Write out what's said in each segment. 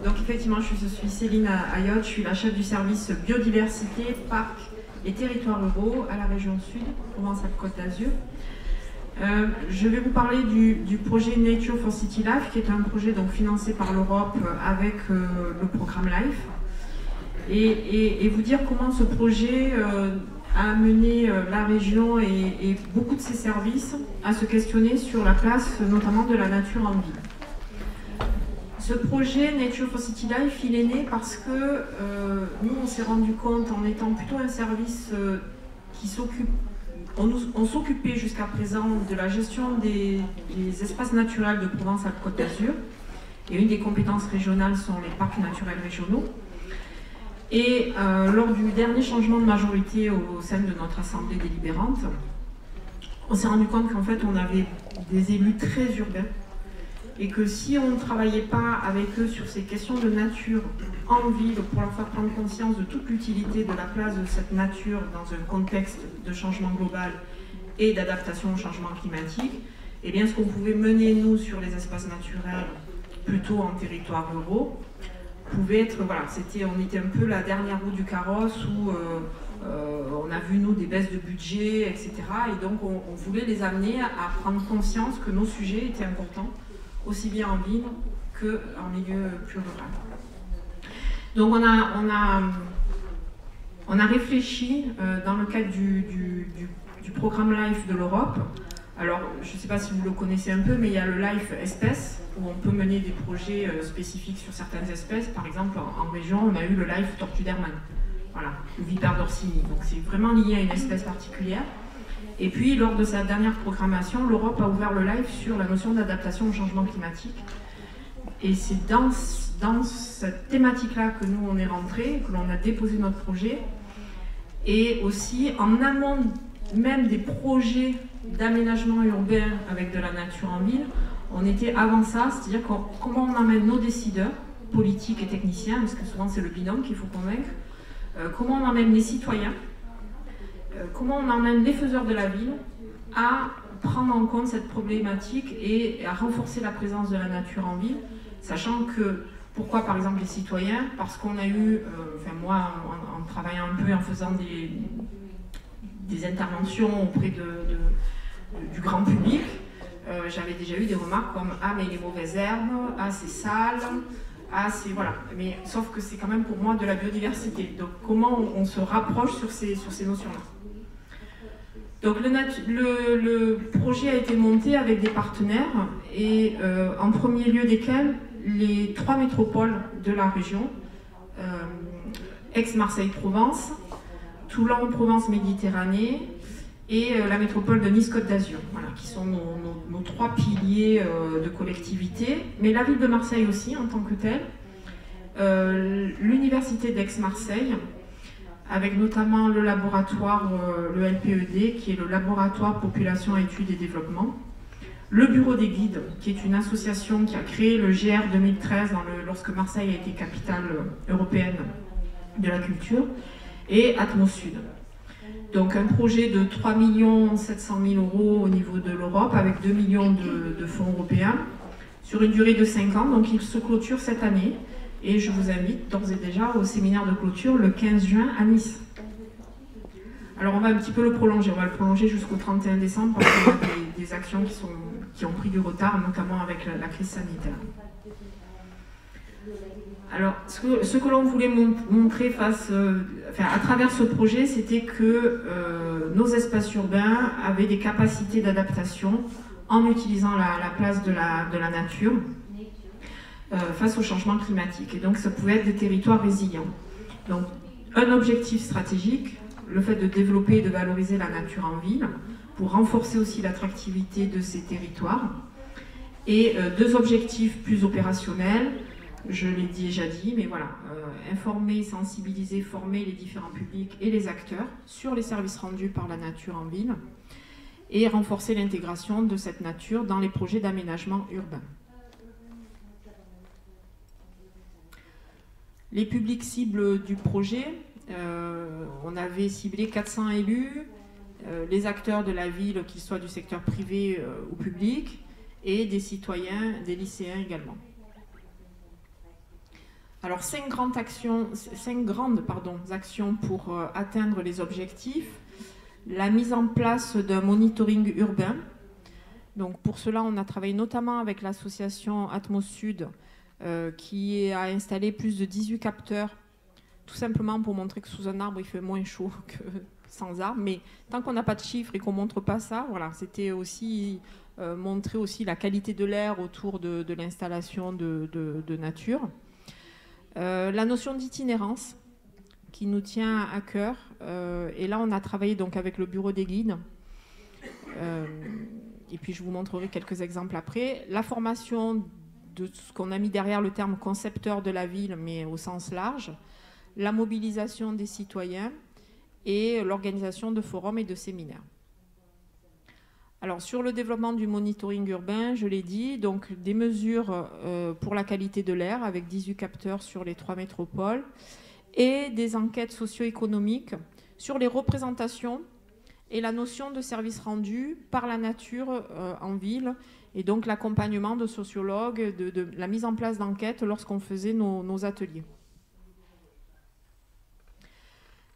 Donc effectivement, je suis Céline Ayotte, je suis la chef du service biodiversité, parcs et territoires ruraux à la région Sud, Provence-Alpes-Côte d'Azur. Je vais vous parler du projet Nature for City Life, qui est un projet donc financé par l'Europe avec le programme LIFE, et vous dire comment ce projet a amené la région et beaucoup de ses services à se questionner sur la place notamment de la nature en ville. Ce projet Nature for City Life, il est né parce que nous, on s'est rendu compte, en étant plutôt un service qui s'occupe, on s'occupait jusqu'à présent de la gestion des espaces naturels de Provence-Alpes-Côte d'Azur, et une des compétences régionales sont les parcs naturels régionaux. Et lors du dernier changement de majorité au sein de notre assemblée délibérante, on s'est rendu compte qu'en fait on avait des élus très urbains, et que si on ne travaillait pas avec eux sur ces questions de nature en ville pour leur faire prendre conscience de toute l'utilité de la place de cette nature dans un contexte de changement global et d'adaptation au changement climatique, et bien ce qu'on pouvait mener nous sur les espaces naturels plutôt en territoires ruraux pouvait être, voilà, on était un peu la dernière roue du carrosse où on a vu nous des baisses de budget, etc. Et donc on voulait les amener à prendre conscience que nos sujets étaient importants, aussi bien en ville qu'en milieu plus rural. Donc on a réfléchi dans le cadre du programme LIFE de l'Europe. Alors, je ne sais pas si vous le connaissez un peu, mais il y a le LIFE espèces, où on peut mener des projets spécifiques sur certaines espèces. Par exemple, en région, on a eu le LIFE tortue d'Hermann, voilà, le vipère d'Orsini. Donc c'est vraiment lié à une espèce particulière. Et puis, lors de sa dernière programmation, l'Europe a ouvert le LIFE sur la notion d'adaptation au changement climatique. Et c'est dans cette thématique-là que nous, on est rentrés, que l'on a déposé notre projet. Et aussi, en amont même des projets d'aménagement urbain avec de la nature en ville, on était avant ça, c'est-à-dire comment on emmène nos décideurs, politiques et techniciens, parce que souvent c'est le binôme qu'il faut convaincre, comment on emmène les citoyens, comment on emmène les faiseurs de la ville à prendre en compte cette problématique et à renforcer la présence de la nature en ville, sachant que, pourquoi par exemple les citoyens? Parce qu'on a eu, enfin moi en travaillant un peu et en faisant des interventions auprès du grand public, j'avais déjà eu des remarques comme « Ah mais les mauvaises herbes, ah c'est sale, ah c'est... » voilà. Mais sauf que c'est quand même pour moi de la biodiversité. Donc comment on se rapproche sur ces notions-là. Donc le projet a été monté avec des partenaires et en premier lieu desquels les 3 métropoles de la région, Aix-Marseille-Provence, Toulon-Provence-Méditerranée et la métropole de Nice-Côte d'Azur, voilà, qui sont nos 3 piliers de collectivité, mais la ville de Marseille aussi en tant que telle, l'université d'Aix-Marseille, avec notamment le laboratoire, le LPED, qui est le laboratoire Population, Études et Développement, le Bureau des Guides, qui est une association qui a créé le GR 2013 lorsque Marseille a été capitale européenne de la culture, et Atmosud. Donc un projet de 3 700 000 € au niveau de l'Europe, avec 2 millions de fonds européens, sur une durée de 5 ans, donc il se clôture cette année, et je vous invite d'ores et déjà au séminaire de clôture le 15 juin à Nice. Alors on va un petit peu le prolonger, on va le prolonger jusqu'au 31 décembre, parce qu'il y a des actions qui ont pris du retard, notamment avec la crise sanitaire. Alors, ce que l'on voulait montrer à travers ce projet, c'était que nos espaces urbains avaient des capacités d'adaptation en utilisant la place de la nature face au changement climatique. Et donc, ça pouvait être des territoires résilients. Donc, un objectif stratégique, le fait de développer et de valoriser la nature en ville, pour renforcer aussi l'attractivité de ces territoires. Et 2 objectifs plus opérationnels, je l'ai déjà dit, mais voilà, informer, sensibiliser, former les différents publics et les acteurs sur les services rendus par la nature en ville et renforcer l'intégration de cette nature dans les projets d'aménagement urbain. Les publics cibles du projet, on avait ciblé 400 élus, les acteurs de la ville, qu'ils soient du secteur privé ou public, et des citoyens, des lycéens également. Alors, cinq grandes actions pour atteindre les objectifs. La mise en place d'un monitoring urbain. Donc, pour cela, on a travaillé notamment avec l'association Atmos Sud, qui a installé plus de 18 capteurs, tout simplement pour montrer que sous un arbre, il fait moins chaud que sans arbre. Mais tant qu'on n'a pas de chiffres et qu'on ne montre pas ça, voilà, c'était aussi montrer aussi la qualité de l'air autour de l'installation de nature. La notion d'itinérance, qui nous tient à cœur. Et là, on a travaillé donc avec le bureau des guides. Et puis, je vous montrerai quelques exemples après. La formation de ce qu'on a mis derrière le terme concepteur de la ville, mais au sens large. La mobilisation des citoyens et l'organisation de forums et de séminaires. Alors, sur le développement du monitoring urbain, je l'ai dit, donc des mesures pour la qualité de l'air avec 18 capteurs sur les 3 métropoles et des enquêtes socio-économiques sur les représentations et la notion de service rendu par la nature en ville et donc l'accompagnement de sociologues, de la mise en place d'enquêtes lorsqu'on faisait nos ateliers.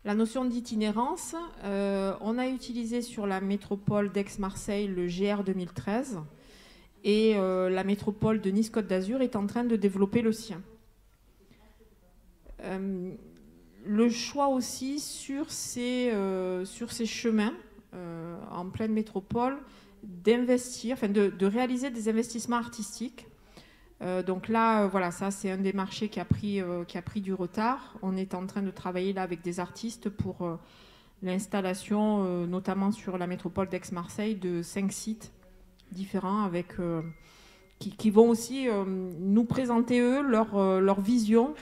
La notion d'itinérance, on a utilisé sur la métropole d'Aix-Marseille le GR 2013 et la métropole de Nice-Côte d'Azur est en train de développer le sien. Le choix aussi sur ces chemins en pleine métropole d'investir, enfin de réaliser des investissements artistiques. Donc là, voilà, ça c'est un des marchés qui a pris du retard. On est en train de travailler là avec des artistes pour l'installation, notamment sur la métropole d'Aix-Marseille, de 5 sites différents avec, qui vont aussi nous présenter, eux, leur vision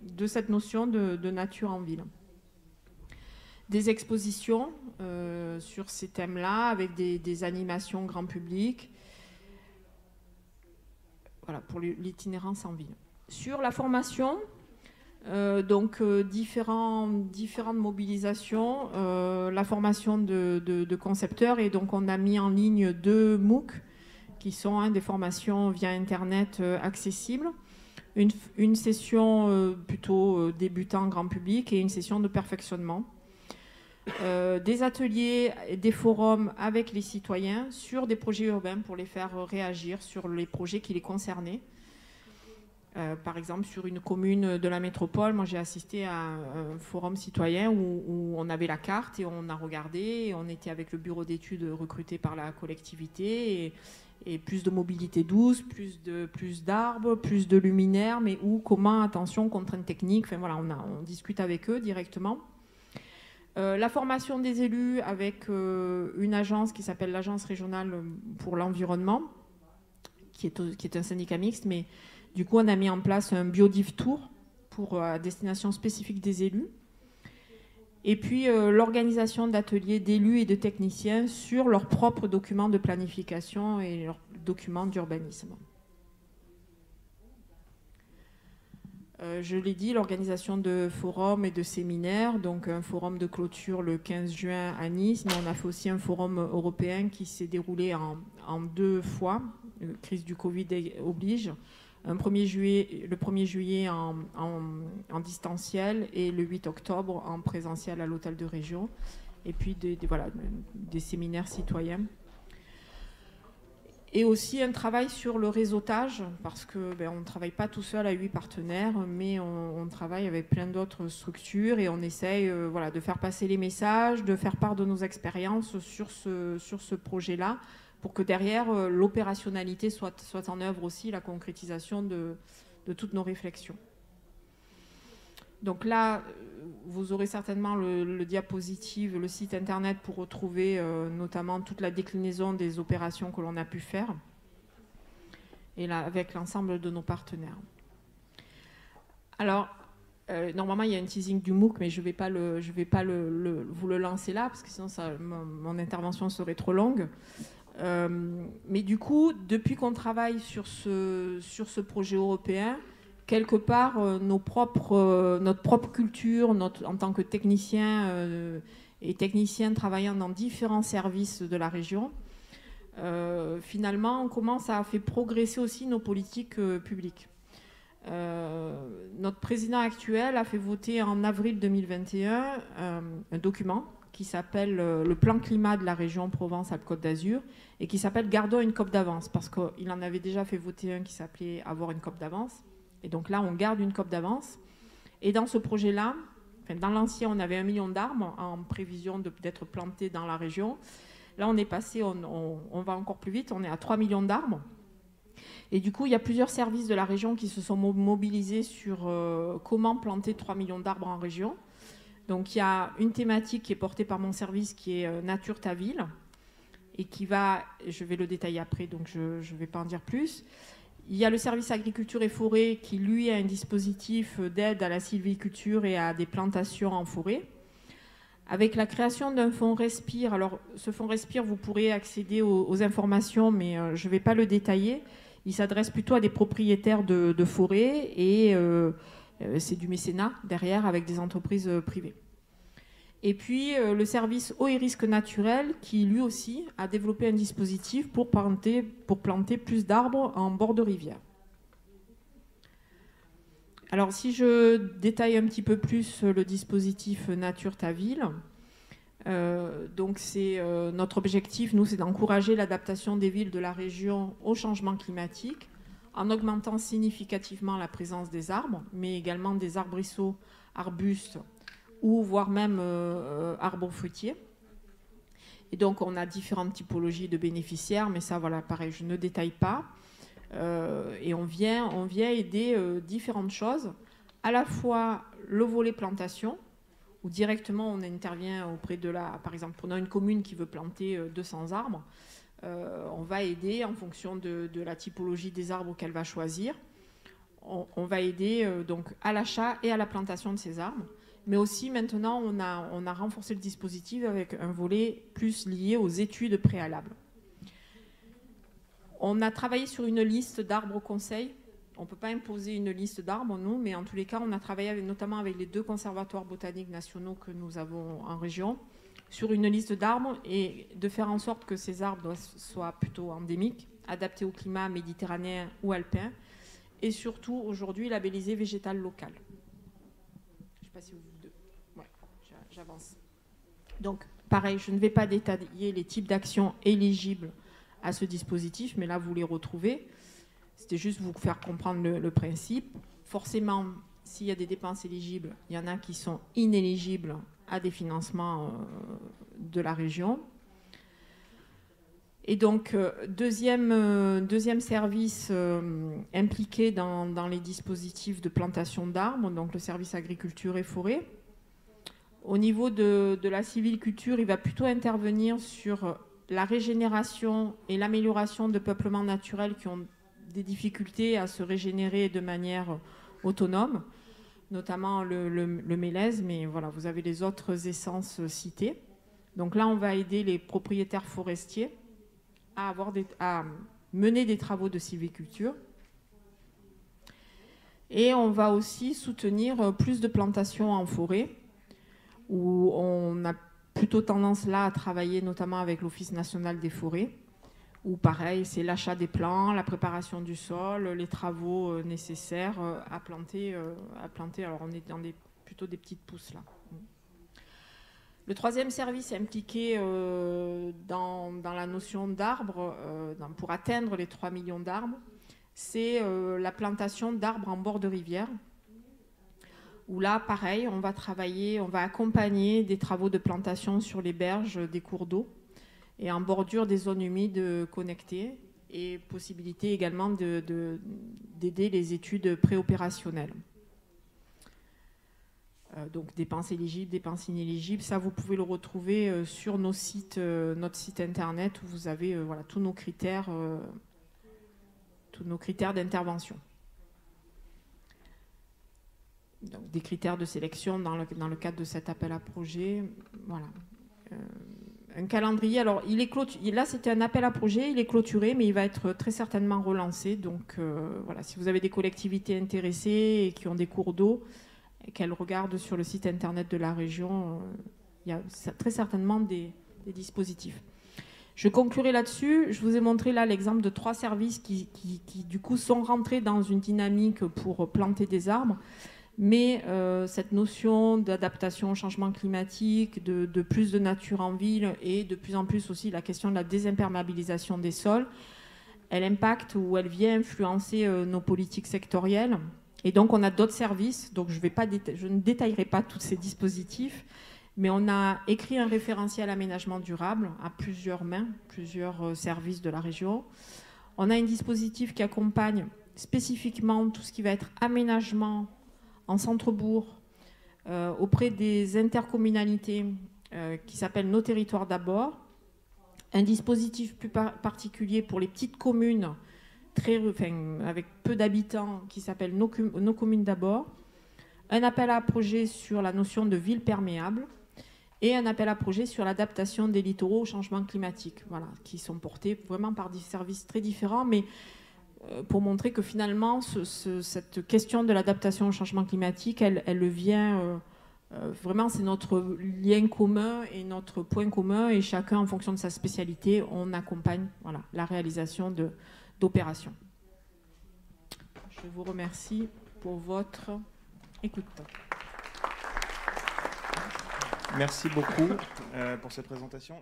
de cette notion de nature en ville. Des expositions sur ces thèmes-là avec des animations grand public. Voilà, pour l'itinérance en ville. Sur la formation, différentes mobilisations, la formation de concepteurs, et donc on a mis en ligne 2 MOOC qui sont des formations via Internet accessibles. Une session plutôt débutant grand public et une session de perfectionnement. Des ateliers, des forums avec les citoyens sur des projets urbains pour les faire réagir sur les projets qui les concernaient. Par exemple, sur une commune de la métropole, moi j'ai assisté à un forum citoyen où on avait la carte et on a regardé, et on était avec le bureau d'études recruté par la collectivité, et plus de mobilité douce, plus d'arbres, plus de luminaires, mais où, comment, attention, contraintes techniques, enfin voilà, on discute avec eux directement. La formation des élus avec une agence qui s'appelle l'Agence régionale pour l'environnement, qui est un syndicat mixte, mais du coup on a mis en place un biodiv tour pour à destination spécifique des élus. Et puis l'organisation d'ateliers d'élus et de techniciens sur leurs propres documents de planification et leurs documents d'urbanisme. Je l'ai dit, l'organisation de forums et de séminaires, donc un forum de clôture le 15 juin à Nice, mais on a fait aussi un forum européen qui s'est déroulé en 2 fois, crise du Covid oblige, le 1er juillet en distanciel et le 8 octobre en présentiel à l'hôtel de région, et puis des séminaires citoyens. Et aussi un travail sur le réseautage, parce qu'on ne travaille pas tout seul à 8 partenaires, mais on travaille avec plein d'autres structures et on essaye de faire passer les messages, de faire part de nos expériences sur ce projet-là, pour que derrière, l'opérationnalité soit en œuvre aussi, la concrétisation de toutes nos réflexions. Donc là, vous aurez certainement le diapositive, le site internet pour retrouver notamment toute la déclinaison des opérations que l'on a pu faire, et là, avec l'ensemble de nos partenaires. Alors, normalement, il y a un teasing du MOOC, mais je ne vais pas vous le lancer là, parce que sinon mon intervention serait trop longue. Mais du coup, depuis qu'on travaille sur ce projet européen, quelque part, notre propre culture, en tant que technicien et techniciens travaillant dans différents services de la région, finalement, on commence à faire progresser aussi nos politiques publiques. notre président actuel a fait voter en avril 2021 un document qui s'appelle le plan climat de la région Provence-Alpes-Côte d'Azur et qui s'appelle Gardons une COP d'avance, parce qu'il en avait déjà fait voter un qui s'appelait Avoir une COP d'avance. Et donc là, on garde une COP d'avance. Et dans ce projet-là, enfin, dans l'ancien, on avait 1 million d'arbres en prévision d'être plantés dans la région. Là, on est passé, on va encore plus vite, on est à 3 millions d'arbres. Et du coup, il y a plusieurs services de la région qui se sont mobilisés sur comment planter 3 millions d'arbres en région. Donc, il y a une thématique qui est portée par mon service qui est Nature ta ville et qui va, je vais le détailler après, donc je ne vais pas en dire plus. Il y a le service agriculture et forêt qui, lui, a un dispositif d'aide à la sylviculture et à des plantations en forêt. Avec la création d'un fonds Respire, alors ce fonds Respire, vous pourrez accéder aux informations, mais je ne vais pas le détailler. Il s'adresse plutôt à des propriétaires de forêt et c'est du mécénat derrière avec des entreprises privées. Et puis le service eau et risques naturels qui lui aussi a développé un dispositif pour planter plus d'arbres en bord de rivière. Alors si je détaille un petit peu plus le dispositif Nature ta ville, donc c'est notre objectif, nous, c'est d'encourager l'adaptation des villes de la région au changement climatique en augmentant significativement la présence des arbres, mais également des arbrisseaux, arbustes ou voire même arbres fruitiers. Et donc on a différentes typologies de bénéficiaires, mais ça voilà, pareil, je ne détaille pas. Et on vient aider différentes choses, à la fois le volet plantation, où directement on intervient auprès de par exemple, on a une commune qui veut planter 200 arbres, on va aider en fonction de la typologie des arbres qu'elle va choisir. On va aider donc à l'achat et à la plantation de ces arbres. Mais aussi maintenant, on a renforcé le dispositif avec un volet plus lié aux études préalables. On a travaillé sur une liste d'arbres au conseil. On ne peut pas imposer une liste d'arbres, nous, mais en tous les cas, on a travaillé notamment avec les 2 conservatoires botaniques nationaux que nous avons en région, sur une liste d'arbres et de faire en sorte que ces arbres soient plutôt endémiques, adaptés au climat méditerranéen ou alpin, et surtout, aujourd'hui, labellisés végétal local. Je ne sais pas si vous... Ouais, j'avance. Donc, pareil, je ne vais pas détailler les types d'actions éligibles à ce dispositif, mais là, vous les retrouvez. C'était juste vous faire comprendre le principe. Forcément, s'il y a des dépenses éligibles, il y en a qui sont inéligibles à des financements de la région. Et donc, deuxième service impliqué dans les dispositifs de plantation d'arbres, donc le service agriculture et forêt. Au niveau de la sylviculture, il va plutôt intervenir sur la régénération et l'amélioration de peuplements naturels qui ont des difficultés à se régénérer de manière autonome, notamment le mélèze, mais voilà, vous avez les autres essences citées. Donc là, on va aider les propriétaires forestiers à mener des travaux de sylviculture. Et on va aussi soutenir plus de plantations en forêt, où on a plutôt tendance là à travailler notamment avec l'Office national des forêts, où pareil, c'est l'achat des plants, la préparation du sol, les travaux nécessaires à planter. Alors on est dans plutôt des petites pousses là. Le troisième service impliqué dans la notion d'arbres, pour atteindre les 3 millions d'arbres, c'est la plantation d'arbres en bord de rivière, où là, pareil, on va accompagner des travaux de plantation sur les berges des cours d'eau et en bordure des zones humides connectées, et possibilité également d'aider les études préopérationnelles. Donc dépenses éligibles, dépenses inéligibles, ça vous pouvez le retrouver sur notre site internet où vous avez voilà, tous nos critères d'intervention. Donc, des critères de sélection dans le cadre de cet appel à projet. Voilà. Un calendrier, alors il est clôturé. Là, c'était un appel à projet, il est clôturé, mais il va être très certainement relancé. Donc voilà, si vous avez des collectivités intéressées et qui ont des cours d'eau, et qu'elles regardent sur le site internet de la région, il y a très certainement des dispositifs. Je conclurai là-dessus. Je vous ai montré là l'exemple de 3 services qui, du coup, sont rentrés dans une dynamique pour planter des arbres. Mais cette notion d'adaptation au changement climatique, de plus de nature en ville et de plus en plus aussi la question de la désimperméabilisation des sols, elle impacte ou elle vient influencer nos politiques sectorielles. Et donc on a d'autres services, donc je ne détaillerai pas tous ces dispositifs, mais on a écrit un référentiel aménagement durable à plusieurs mains, plusieurs services de la région. On a un dispositif qui accompagne spécifiquement tout ce qui va être aménagement en centre-bourg auprès des intercommunalités qui s'appelle Nos Territoires d'abord. Un dispositif plus particulier pour les petites communes avec peu d'habitants qui s'appelle Nos communes d'abord. Un appel à projet sur la notion de ville perméable. Et un appel à projet sur l'adaptation des littoraux au changement climatique, voilà, qui sont portés vraiment par des services très différents, mais pour montrer que finalement, cette question de l'adaptation au changement climatique, elle vient vraiment, c'est notre lien commun et notre point commun, et chacun, en fonction de sa spécialité, on accompagne voilà, la réalisation d'opérations. Je vous remercie pour votre écoute. Merci beaucoup pour cette présentation.